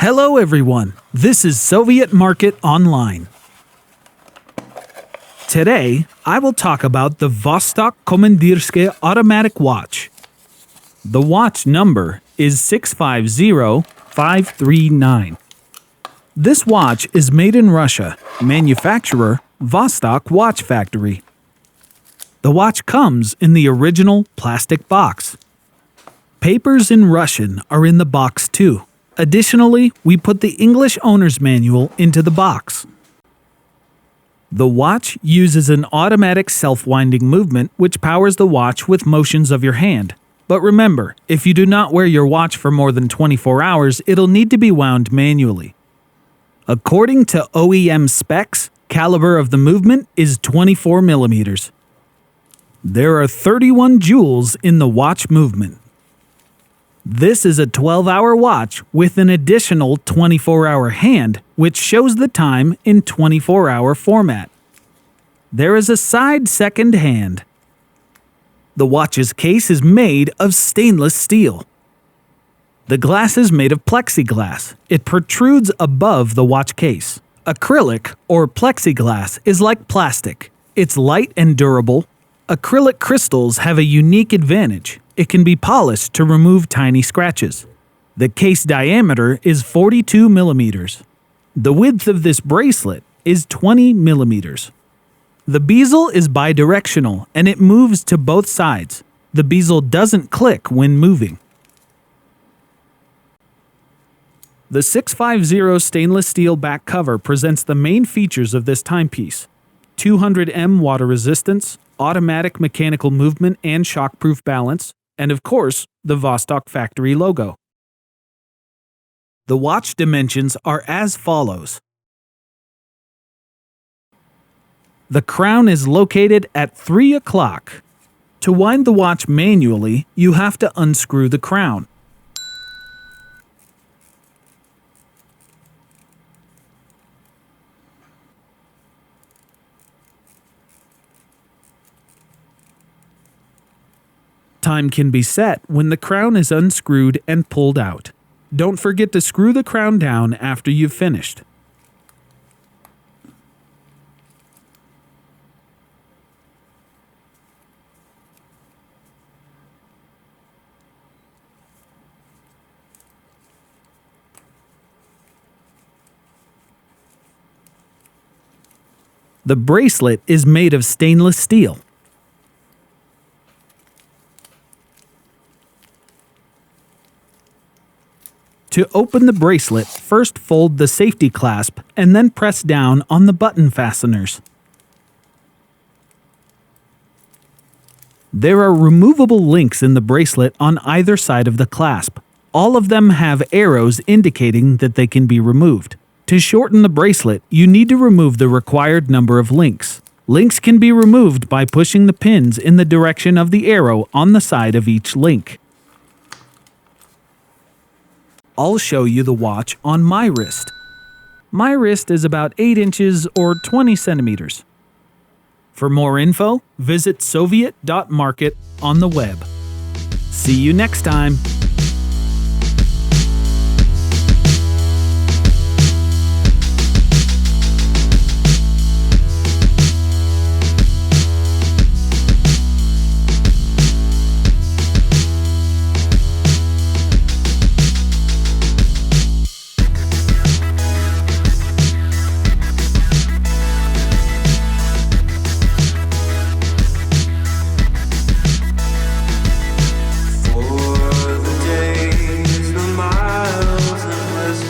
Hello everyone, this is Soviet.Market Online. Today, I will talk about the Vostok Komandirskie automatic watch. The watch number is 650539. This watch is made in Russia, manufacturer Vostok Watch Factory. The watch comes in the original plastic box. Papers in Russian are in the box too. Additionally, we put the English owner's manual into the box. The watch uses an automatic self-winding movement which powers the watch with motions of your hand. But remember, if you do not wear your watch for more than 24 hours, it'll need to be wound manually. According to OEM specs, caliber of the movement is 24 millimeters. There are 31 joules in the watch movement. This is a 12-hour watch with an additional 24-hour hand, which shows the time in 24-hour format. There is a side second hand. The watch's case is made of stainless steel. The glass is made of plexiglass. It protrudes above the watch case. Acrylic or plexiglass is like plastic. It's light and durable. Acrylic crystals have a unique advantage. It can be polished to remove tiny scratches. The case diameter is 42 millimeters. The width of this bracelet is 20 millimeters. The bezel is bidirectional and it moves to both sides. The bezel doesn't click when moving. The 650 stainless steel back cover presents the main features of this timepiece: 200 water resistance, automatic mechanical movement and shockproof balance, and of course, the Vostok factory logo. The watch dimensions are as follows. The crown is located at 3 o'clock. To wind the watch manually, you have to unscrew the crown. Time can be set when the crown is unscrewed and pulled out. Don't forget to screw the crown down after you've finished. The bracelet is made of stainless steel. To open the bracelet, first fold the safety clasp and then press down on the button fasteners. There are removable links in the bracelet on either side of the clasp. All of them have arrows indicating that they can be removed. To shorten the bracelet, you need to remove the required number of links. Links can be removed by pushing the pins in the direction of the arrow on the side of each link. I'll show you the watch on my wrist. My wrist is about 8 inches or 20 centimeters. For more info, visit Soviet.Market on the web. See you next time.